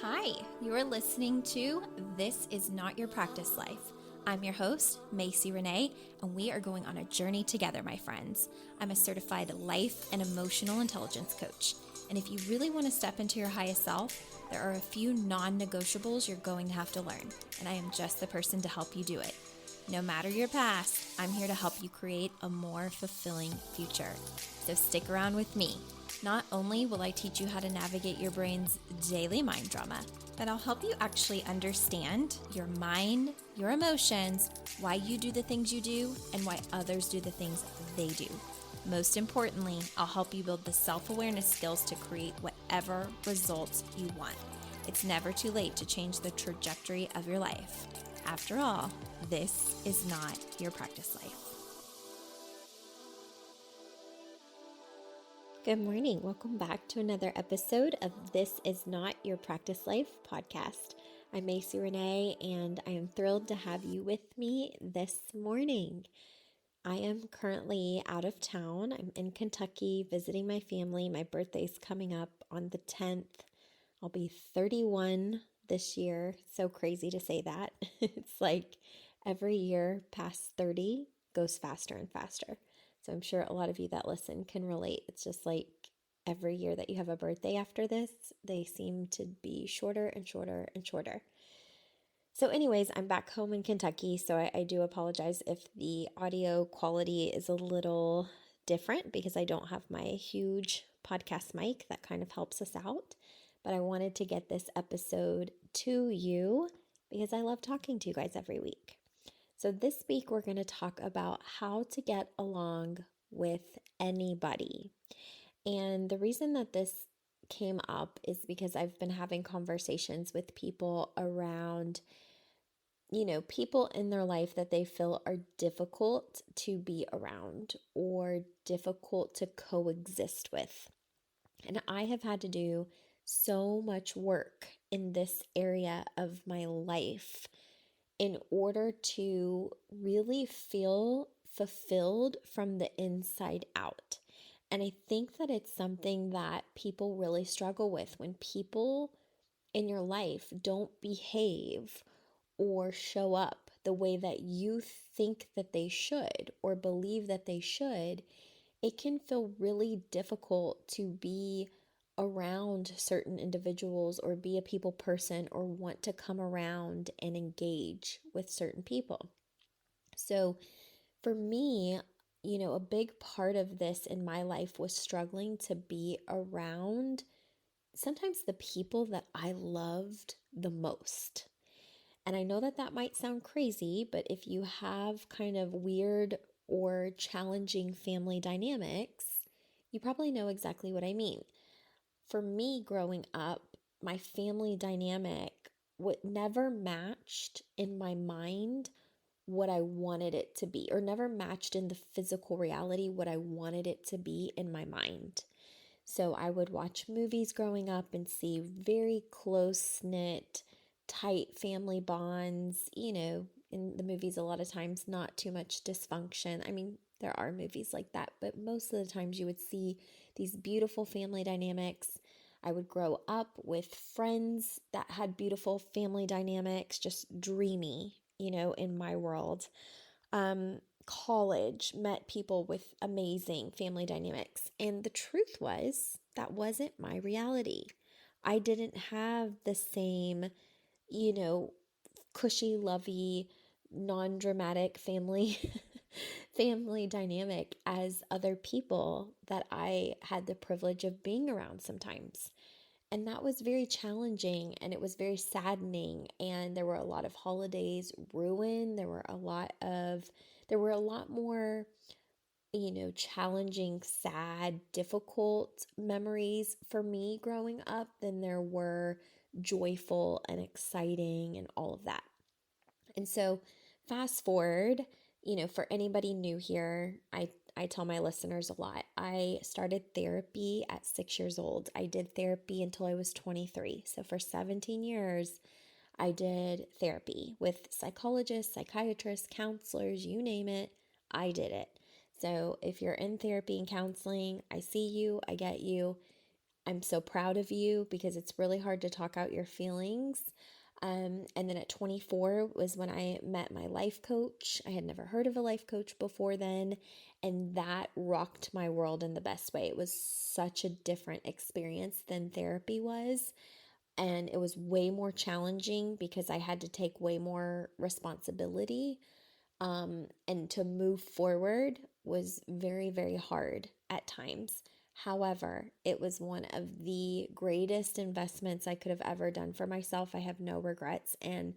Hi, you're listening to This Is Not Your Practice Life. I'm your host, Macie Renae, and we are going on a journey together, my friends. I'm a certified life and emotional intelligence coach. And if you really want to step into your highest self, there are a few non-negotiables you're going to have to learn, and I am just the person to help you do it. No matter your past, I'm here to help you create a more fulfilling future. So stick around with me. Not only will I teach you how to navigate your brain's daily mind drama, but I'll help you actually understand your mind, your emotions, why you do the things you do, and why others do the things they do. Most importantly, I'll help you build the self-awareness skills to create whatever results you want. It's never too late to change the trajectory of your life. After all, this is not your practice life. Good morning. Welcome back to another episode of This Is Not Your Practice Life podcast. I'm Macie Renae, and I am thrilled to have you with me this morning. I am currently out of town. I'm in Kentucky visiting my family. My birthday's coming up on the 10th. I'll be 31 this year. So crazy to say that. It's like every year past 30 goes faster and faster. So I'm sure a lot of you that listen can relate. It's just like every year that you have a birthday after this, they seem to be shorter and shorter and shorter. So anyways, I'm back home in Kentucky, so I do apologize if the audio quality is a little different because I don't have my huge podcast mic that kind of helps us out. But I wanted to get this episode to you because I love talking to you guys every week. So this week we're going to talk about how to get along with anybody. And the reason that this came up is because I've been having conversations with people around, people in their life that they feel are difficult to be around or difficult to coexist with. And I have had to do so much work in this area of my life in order to really feel fulfilled from the inside out. And I think that it's something that people really struggle with when people in your life don't behave or show up the way that you think that they should or believe that they should. It can feel really difficult to be around certain individuals or be a people person or want to come around and engage with certain people. So for me, a big part of this in my life was struggling to be around sometimes the people that I loved the most. And I know that that might sound crazy, but if you have kind of weird or challenging family dynamics, you probably know exactly what I mean. For me, growing up, my family dynamic never matched in my mind what I wanted it to be, or never matched in the physical reality what I wanted it to be in my mind. So I would watch movies growing up and see very close-knit, tight family bonds, in the movies a lot of times not too much dysfunction. I mean, there are movies like that, but most of the times you would see these beautiful family dynamics. I would grow up with friends that had beautiful family dynamics, just dreamy, in my world. College, met people with amazing family dynamics. And the truth was, that wasn't my reality. I didn't have the same, cushy, lovey, non-dramatic family family dynamic as other people that I had the privilege of being around sometimes. And that was very challenging and it was very saddening. And there were a lot of holidays ruined. There were a lot more, challenging, sad, difficult memories for me growing up than there were joyful and exciting and all of that. And so fast forward, for anybody new here, I tell my listeners a lot. I started therapy at 6 years old. I did therapy until I was 23. So for 17 years, I did therapy with psychologists, psychiatrists, counselors, you name it, I did it. So if you're in therapy and counseling, I see you, I get you. I'm so proud of you because it's really hard to talk out your feelings. And then at 24 was when I met my life coach. I had never heard of a life coach before then, and that rocked my world in the best way. It was such a different experience than therapy was, and it was way more challenging because I had to take way more responsibility. And to move forward was very, very hard at times. However, it was one of the greatest investments I could have ever done for myself. I have no regrets, and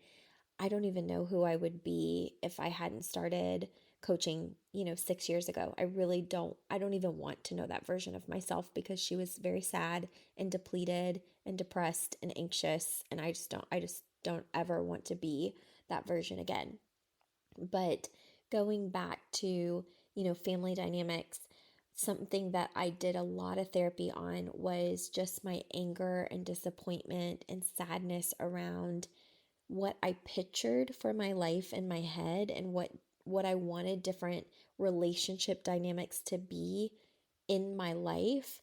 I don't even know who I would be if I hadn't started coaching, 6 years ago. I really don't. I don't even want to know that version of myself because she was very sad and depleted and depressed and anxious, and I just don't ever want to be that version again. But going back to, family dynamics, something that I did a lot of therapy on was just my anger and disappointment and sadness around what I pictured for my life in my head and what I wanted different relationship dynamics to be in my life,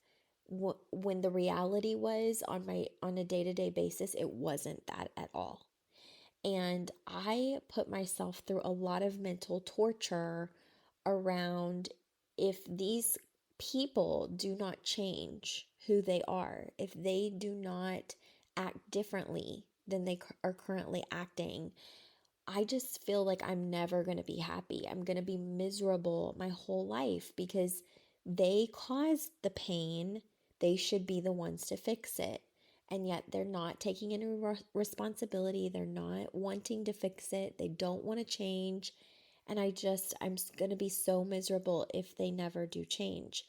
when the reality was on a day-to-day basis it wasn't that at all. And I put myself through a lot of mental torture around, if these people do not change who they are, if they do not act differently than they are currently acting, I just feel like I'm never going to be happy. I'm going to be miserable my whole life because they caused the pain. They should be the ones to fix it. And yet they're not taking any responsibility. They're not wanting to fix it. They don't want to change. And I'm going to be so miserable if they never do change.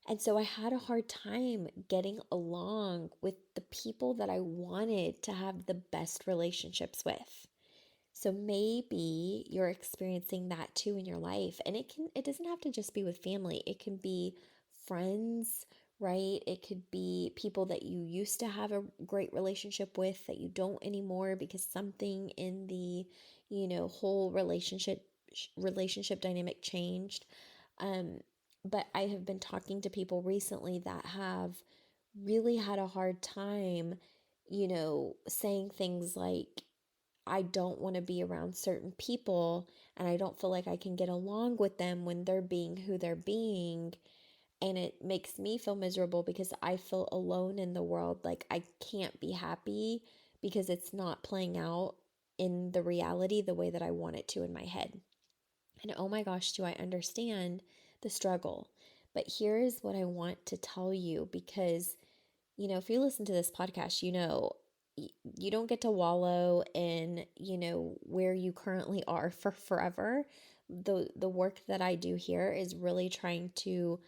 And so I had a hard time getting along with the people that I wanted to have the best relationships with. So maybe you're experiencing that too in your life. And it doesn't have to just be with family. It can be friends, right? It could be people that you used to have a great relationship with that you don't anymore because something in the, whole relationship dynamic changed. Um, but I have been talking to people recently that have really had a hard time, saying things like, I don't want to be around certain people and I don't feel like I can get along with them when they're being who they're being. And it makes me feel miserable because I feel alone in the world. Like I can't be happy because it's not playing out in the reality the way that I want it to in my head. And oh my gosh, do I understand the struggle. But here's what I want to tell you because, if you listen to this podcast, you don't get to wallow in, where you currently are for forever. The work that I do here is really trying to,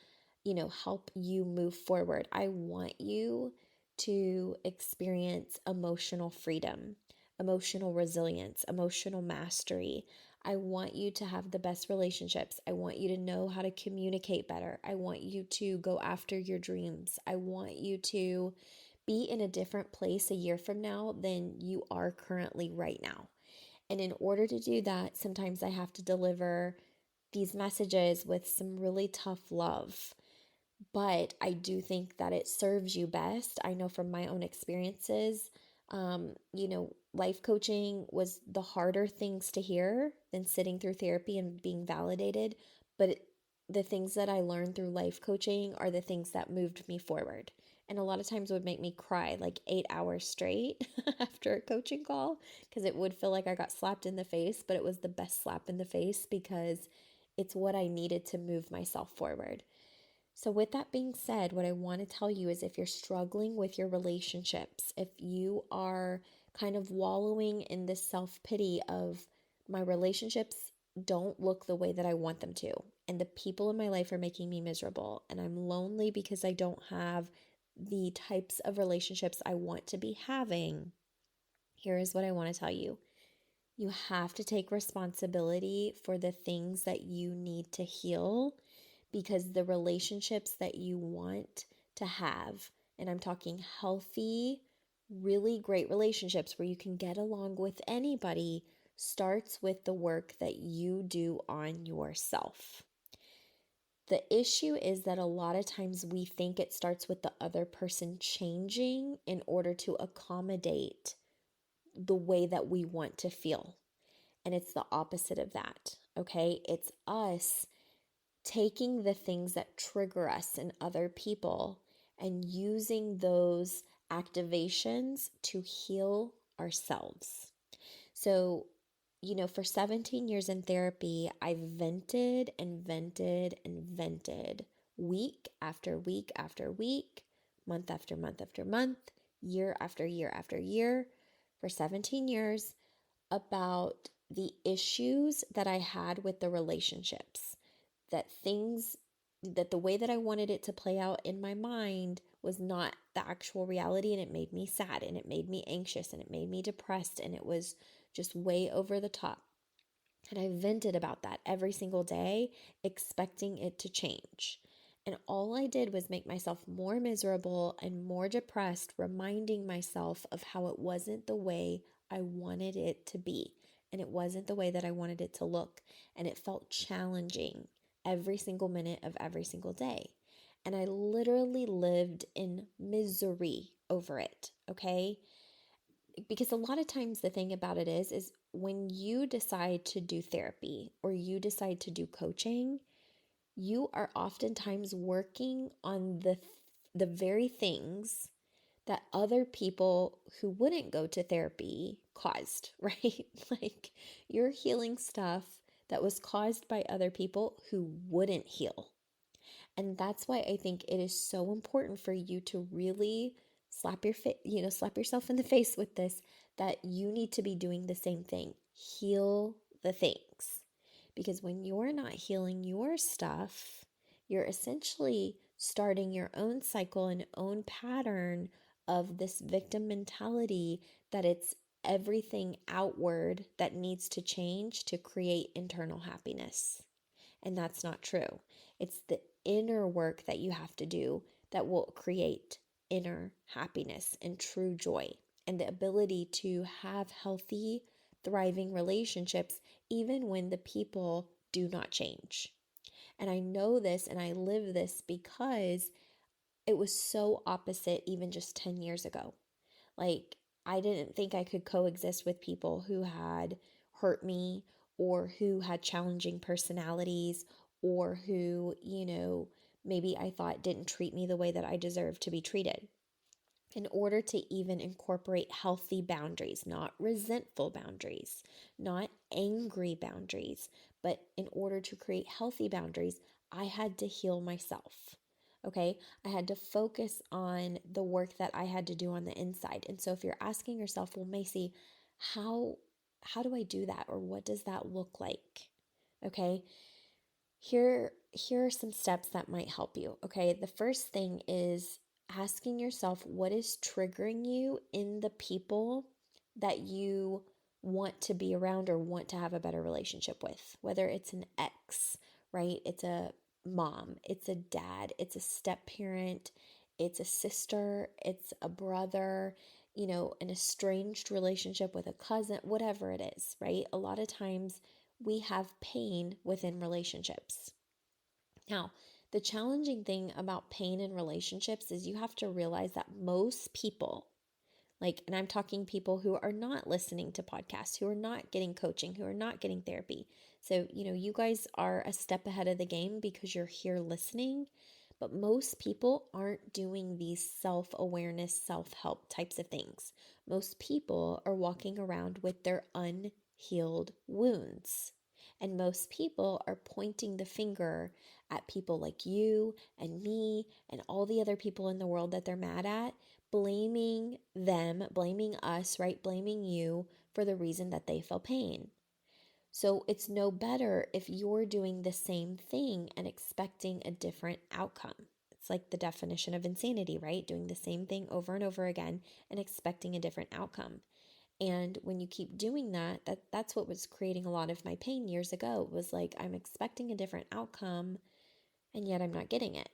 help you move forward. I want you to experience emotional freedom, emotional resilience, emotional mastery. I want you to have the best relationships. I want you to know how to communicate better. I want you to go after your dreams. I want you to be in a different place a year from now than you are currently right now. And in order to do that, sometimes I have to deliver these messages with some really tough love. But I do think that it serves you best. I know from my own experiences, life coaching was the harder things to hear than sitting through therapy and being validated. But the things that I learned through life coaching are the things that moved me forward. And a lot of times would make me cry like 8 hours straight after a coaching call because it would feel like I got slapped in the face, but it was the best slap in the face because it's what I needed to move myself forward. So, with that being said, what I want to tell you is if you're struggling with your relationships, if you are kind of wallowing in this self pity of my relationships don't look the way that I want them to, and the people in my life are making me miserable, and I'm lonely because I don't have the types of relationships I want to be having, here is what I want to tell you. You have to take responsibility for the things that you need to heal because the relationships that you want to have, and I'm talking healthy, really great relationships where you can get along with anybody, starts with the work that you do on yourself. The issue is that a lot of times we think it starts with the other person changing in order to accommodate the way that we want to feel. And it's the opposite of that, okay? It's us taking the things that trigger us in other people and using those activations to heal ourselves. So, for 17 years in therapy, I vented and vented and vented week after week after week, month after month after month, year after year after year for 17 years about the issues that I had with the relationships, that the way that I wanted it to play out in my mind was not the actual reality, and it made me sad and it made me anxious and it made me depressed and it was just way over the top. And I vented about that every single day, expecting it to change. And all I did was make myself more miserable and more depressed, reminding myself of how it wasn't the way I wanted it to be. And it wasn't the way that I wanted it to look. And it felt challenging every single minute of every single day. And I literally lived in misery over it, okay? Because a lot of times the thing about it is when you decide to do therapy or you decide to do coaching, you are oftentimes working on the very things that other people who wouldn't go to therapy caused, right? Like you're healing stuff that was caused by other people who wouldn't heal. And that's why I think it is so important for you to really slap yourself in the face with this, that you need to be doing the same thing. Heal the things. Because when you're not healing your stuff, you're essentially starting your own cycle and own pattern of this victim mentality that it's everything outward that needs to change to create internal happiness. And that's not true. It's the inner work that you have to do that will create inner happiness and true joy and the ability to have healthy, thriving relationships even when the people do not change. And I know this and I live this because it was so opposite even just 10 years ago. Like, I didn't think I could coexist with people who had hurt me or who had challenging personalities or who, maybe I thought didn't treat me the way that I deserved to be treated. In order to even incorporate healthy boundaries, not resentful boundaries, not angry boundaries, but in order to create healthy boundaries, I had to heal myself. Okay, I had to focus on the work that I had to do on the inside. And so if you're asking yourself, well, Macie, how do I do that, or what does that look like? Okay, here are some steps that might help you. Okay, the first thing is asking yourself what is triggering you in the people that you want to be around or want to have a better relationship with, whether it's an ex, right? It's a mom, it's a dad, it's a step parent, it's a sister, it's a brother, an estranged relationship with a cousin, whatever it is, right? A lot of times we have pain within relationships. Now, the challenging thing about pain in relationships is you have to realize that most people, and I'm talking people who are not listening to podcasts, who are not getting coaching, who are not getting therapy. So, you guys are a step ahead of the game because you're here listening. But most people aren't doing these self-awareness, self-help types of things. Most people are walking around with their unhealed wounds. And most people are pointing the finger at people like you and me and all the other people in the world that they're mad at, blaming them, blaming us, right? Blaming you for the reason that they feel pain. So it's no better if you're doing the same thing and expecting a different outcome. It's like the definition of insanity, right? Doing the same thing over and over again and expecting a different outcome. And when you keep doing that's what was creating a lot of my pain years ago. It was like I'm expecting a different outcome and yet I'm not getting it.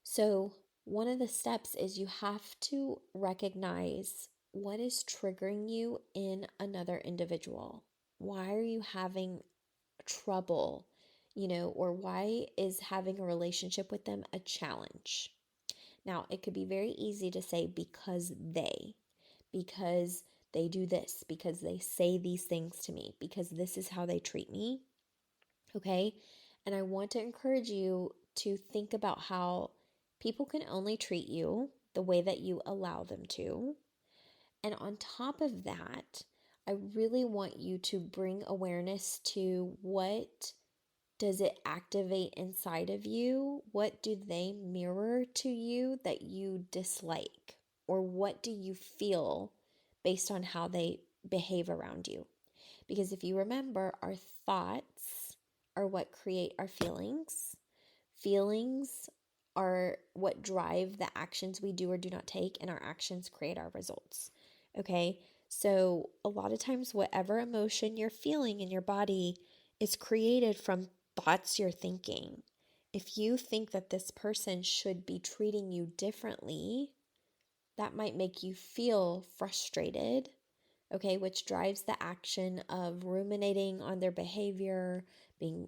So one of the steps is you have to recognize what is triggering you in another individual. Why are you having trouble, or why is having a relationship with them a challenge? Now, it could be very easy to say because they do this, because they say these things to me, because this is how they treat me. Okay. And I want to encourage you to think about how people can only treat you the way that you allow them to. And on top of that, I really want you to bring awareness to what does it activate inside of you? What do they mirror to you that you dislike? Or what do you feel based on how they behave around you? Because if you remember, our thoughts are what create our feelings. Feelings are what drive the actions we do or do not take, and our actions create our results. Okay, so a lot of times, whatever emotion you're feeling in your body is created from thoughts you're thinking. If you think that this person should be treating you differently, that might make you feel frustrated, okay, which drives the action of ruminating on their behavior, being,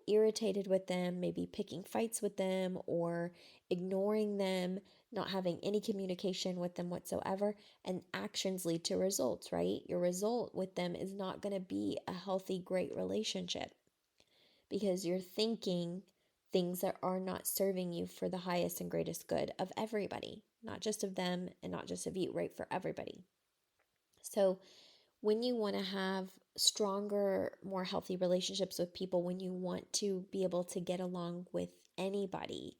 irritated with them, maybe picking fights with them or ignoring them, not having any communication with them whatsoever. And actions lead to results, right? Your result with them is not going to be a healthy, great relationship because you're thinking things that are not serving you for the highest and greatest good of everybody, not just of them and not just of you, right? For everybody. So, when you want to have stronger, more healthy relationships with people, when you want to be able to get along with anybody,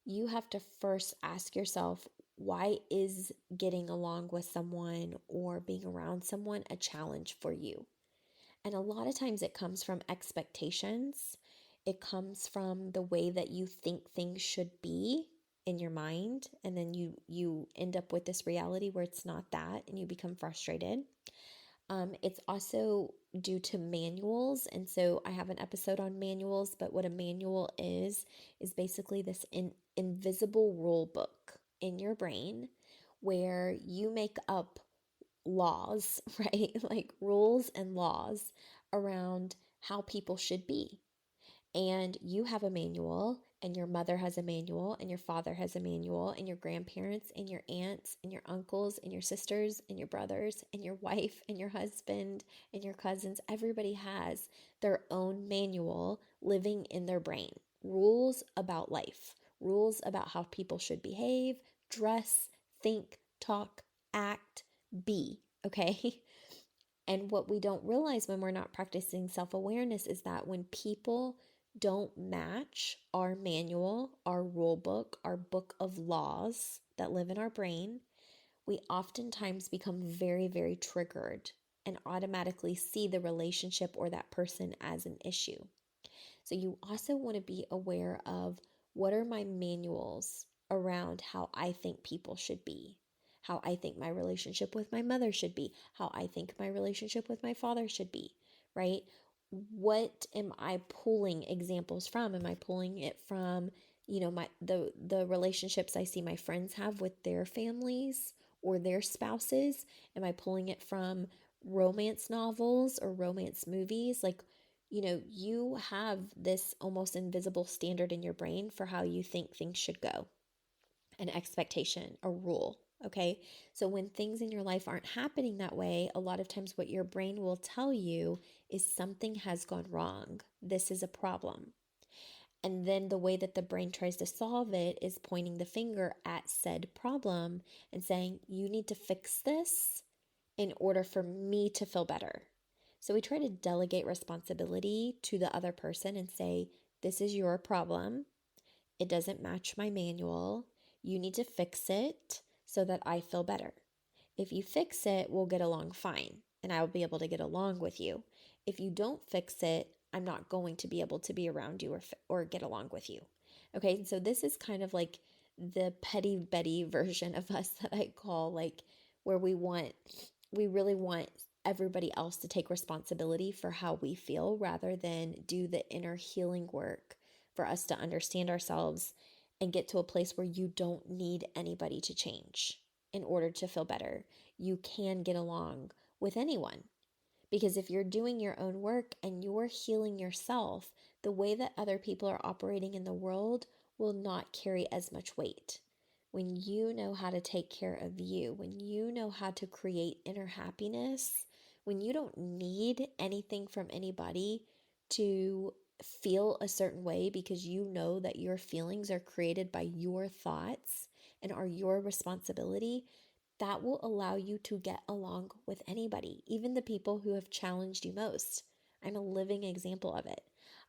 you have to first ask yourself, why is getting along with someone or being around someone a challenge for you? And a lot of times it comes from expectations. It comes from the way that you think things should be in your mind, and then you end up with this reality where it's not that, and you become frustrated. It's also due to manuals. And so I have an episode on manuals, but what a manual is basically this invisible rule book in your brain where you make up laws, right? Like rules and laws around how people should be. And you have a manual, and your mother has a manual, and your father has a manual, and your grandparents, and your aunts, and your uncles, and your sisters, and your brothers, and your wife, and your husband, and your cousins. Everybody has their own manual living in their brain. Rules about life, rules about how people should behave, dress, think, talk, act, be. Okay. And what we don't realize when we're not practicing self awareness is that when people don't match our manual, our rule book, our book of laws that live in our brain, we oftentimes become very, very triggered and automatically see the relationship or that person as an issue. So you also want to be aware of what are my manuals around how I think people should be, how I think my relationship with my mother should be, how I think my relationship with my father should be, right? What am I pulling examples from? Am I pulling it from, the relationships I see my friends have with their families or their spouses? Am I pulling it from romance novels or romance movies? Like, you have this almost invisible standard in your brain for how you think things should go, an expectation, a rule. Okay. So when things in your life aren't happening that way, a lot of times what your brain will tell you is something has gone wrong. This is a problem. And then the way that the brain tries to solve it is pointing the finger at said problem and saying, you need to fix this in order for me to feel better. So we try to delegate responsibility to the other person and say, this is your problem. It doesn't match my manual. You need to fix it so that I feel better. If you fix it, we'll get along fine and I will be able to get along with you. If you don't fix it, I'm not going to be able to be around you or get along with you. Okay, so this is kind of like the petty Betty version of us that I call like where we really want everybody else to take responsibility for how we feel rather than do the inner healing work for us to understand ourselves and get to a place where you don't need anybody to change in order to feel better. You can get along with anyone Because if you're doing your own work and you're healing yourself, the way that other people are operating in the world will not carry as much weight. When you know how to take care of you, when you know how to create inner happiness, when you don't need anything from anybody to feel a certain way because you know that your feelings are created by your thoughts and are your responsibility, that will allow you to get along with anybody, even the people who have challenged you most. I'm a living example of it.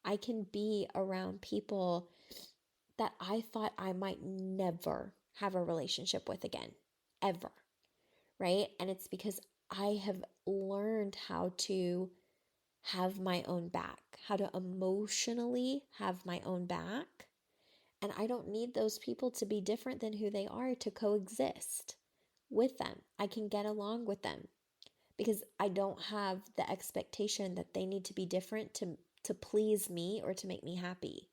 I can be around people that I thought I might never have a relationship with again, ever, right? And it's because I have learned how to have my own back, how to emotionally have my own back. And I don't need those people to be different than who they are to coexist with them. I can get along with them because I don't have the expectation that they need to be different to please me or to make me happy.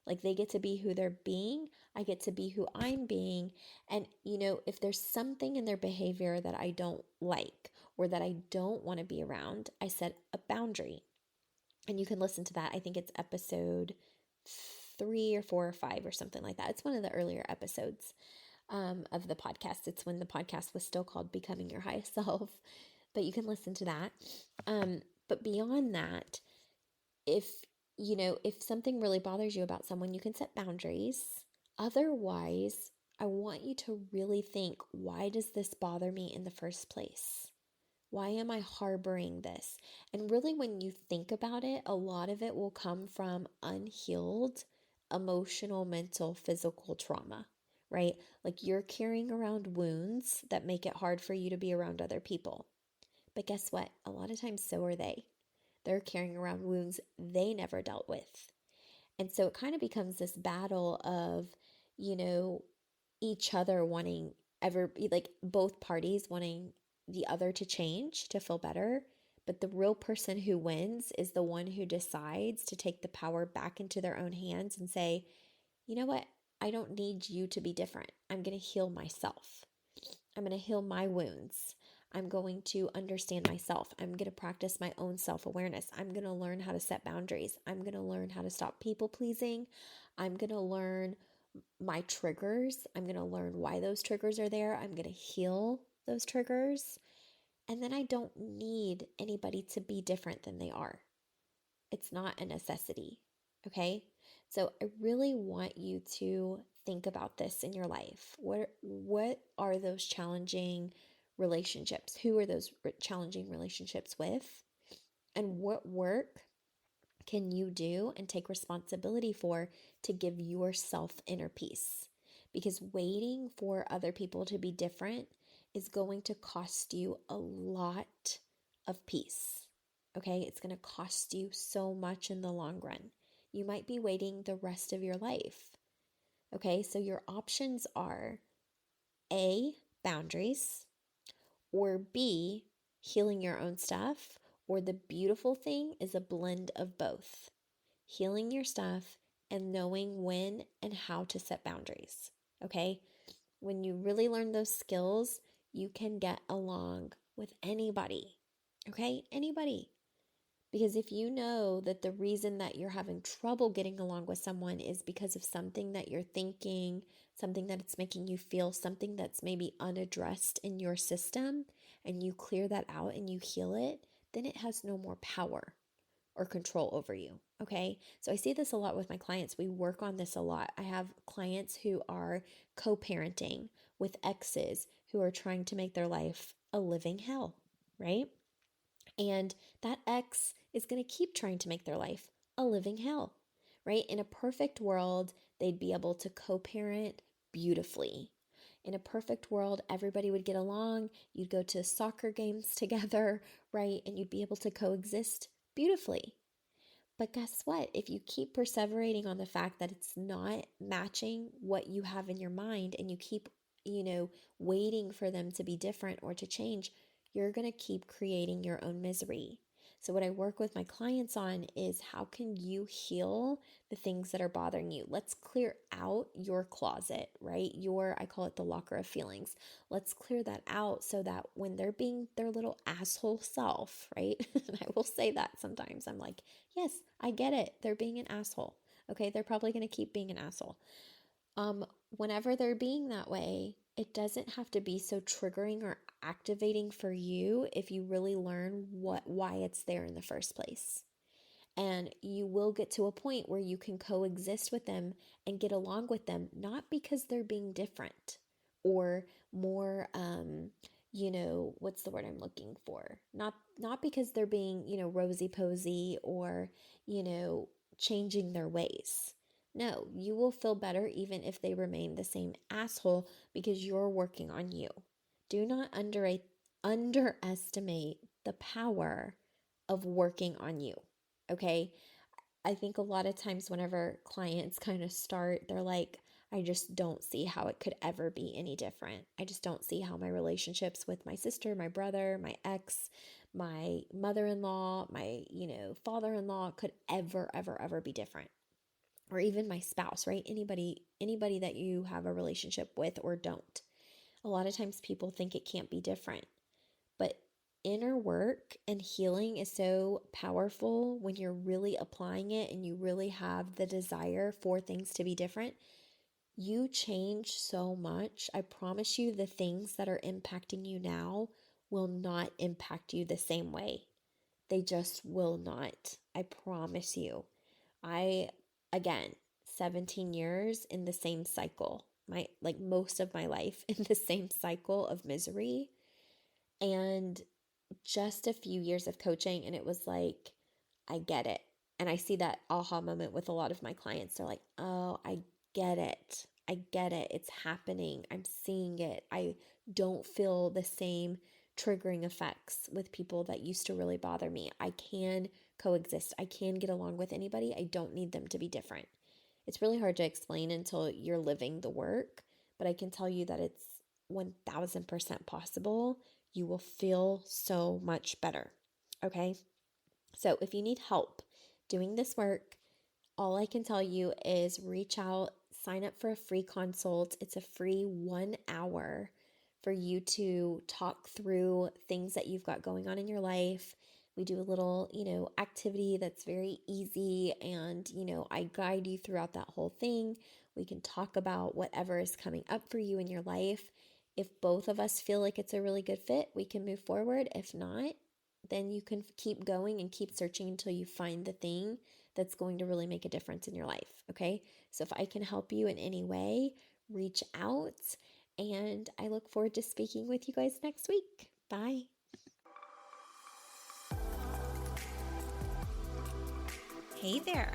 Like they get to be who they're being, I get to be who I'm being. And if there's something in their behavior that I don't like or that I don't want to be around, I set a boundary. And you can listen to that. I think it's episode 3 or 4 or 5 or something like that. It's one of the earlier episodes of the podcast. It's when the podcast was still called Becoming Your Highest Self, but you can listen to that. But beyond that, if if something really bothers you about someone, you can set boundaries. Otherwise, I want you to really think, why does this bother me in the first place? Why am I harboring this? And really, when you think about it, a lot of it will come from unhealed emotional, mental, physical trauma, right? Like you're carrying around wounds that make it hard for you to be around other people. But guess what? A lot of times, so are they. They're carrying around wounds they never dealt with. And so it kind of becomes this battle of, each other wanting like both parties wanting the other to change to feel better. But the real person who wins is the one who decides to take the power back into their own hands and say, you know what? I don't need you to be different. I'm going to heal myself. I'm going to heal my wounds. I'm going to understand myself. I'm going to practice my own self-awareness. I'm going to learn how to set boundaries. I'm going to learn how to stop people pleasing. I'm going to learn my triggers. I'm going to learn why those triggers are there. I'm going to heal those triggers. And then I don't need anybody to be different than they are. It's not a necessity. Okay? So I really want you to think about this in your life. What are those challenging relationships? Who are those challenging relationships with? And what work can you do and take responsibility for to give yourself inner peace? Because waiting for other people to be different is going to cost you a lot of peace. Okay? It's going to cost you so much in the long run. You might be waiting the rest of your life. Okay? So your options are A, boundaries, or B, healing your own stuff, or the beautiful thing is a blend of both. Healing your stuff and knowing when and how to set boundaries. Okay? When you really learn those skills, you can get along with anybody. Okay? Anybody. Because if you know that the reason that you're having trouble getting along with someone is because of something that you're thinking, something that it's making you feel, something that's maybe unaddressed in your system, and you clear that out and you heal it, then it has no more power or control over you. Okay. So I see this a lot with my clients. We work on this a lot. I have clients who are co parenting with exes who are trying to make their life a living hell, right? And that ex is going to keep trying to make their life a living hell, right? In a perfect world, they'd be able to co parent beautifully. In a perfect world, everybody would get along. You'd go to soccer games together, right? And you'd be able to coexist beautifully. But guess what? If you keep perseverating on the fact that it's not matching what you have in your mind and you keep, waiting for them to be different or to change, you're going to keep creating your own misery. So what I work with my clients on is how can you heal the things that are bothering you? Let's clear out your closet, right? I call it the locker of feelings. Let's clear that out so that when they're being their little asshole self, right? And I will say that sometimes. I'm like, yes, I get it. They're being an asshole. Okay, they're probably going to keep being an asshole. Whenever they're being that way, it doesn't have to be so triggering or activating for you if you really learn why it's there in the first place. And you will get to a point where you can coexist with them and get along with them, not because they're being different or more, what's the word I'm looking for? Not because they're being, rosy posy or, changing their ways. No, you will feel better even if they remain the same asshole because you're working on you. Do not underestimate the power of working on you. Okay. I think a lot of times whenever clients kind of start, they're like, I just don't see how it could ever be any different. I just don't see how my relationships with my sister, my brother, my ex, my mother-in-law, my, father-in-law could ever be different. Or even my spouse, right? Anybody that you have a relationship with or don't. A lot of times people think it can't be different. But inner work and healing is so powerful when you're really applying it and you really have the desire for things to be different. You change so much. I promise you, the things that are impacting you now will not impact you the same way. They just will not. I promise you. Again, 17 years in the same cycle. Most of my life in the same cycle of misery. And just a few years of coaching, and it was like, I get it. And I see that aha moment with a lot of my clients. They're like, oh, I get it. I get it. It's happening. I'm seeing it. I don't feel the same triggering effects with people that used to really bother me. I can coexist. I can get along with anybody. I don't need them to be different. It's really hard to explain until you're living the work, but I can tell you that it's 1000% possible. You will feel so much better. Okay. So if you need help doing this work, all I can tell you is reach out, sign up for a free consult. It's a free 1 hour for you to talk through things that you've got going on in your life. We do a little, activity that's very easy and, I guide you throughout that whole thing. We can talk about whatever is coming up for you in your life. If both of us feel like it's a really good fit, we can move forward. If not, then you can keep going and keep searching until you find the thing that's going to really make a difference in your life. Okay. So if I can help you in any way, reach out. And I look forward to speaking with you guys next week. Bye. Hey there.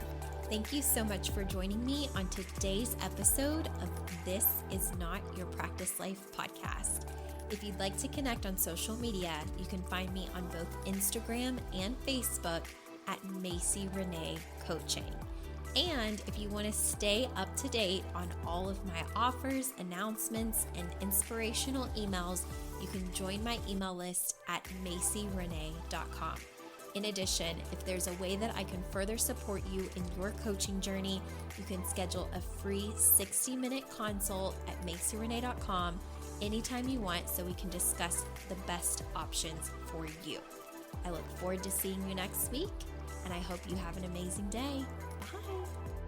Thank you so much for joining me on today's episode of This Is Not Your Practice Life podcast. If you'd like to connect on social media, you can find me on both Instagram and Facebook at Macie Renae Coaching. And if you want to stay up to date on all of my offers, announcements, and inspirational emails, you can join my email list at macierenae.com. In addition, if there's a way that I can further support you in your coaching journey, you can schedule a free 60-minute consult at macierenae.com anytime you want so we can discuss the best options for you. I look forward to seeing you next week, and I hope you have an amazing day. Bye.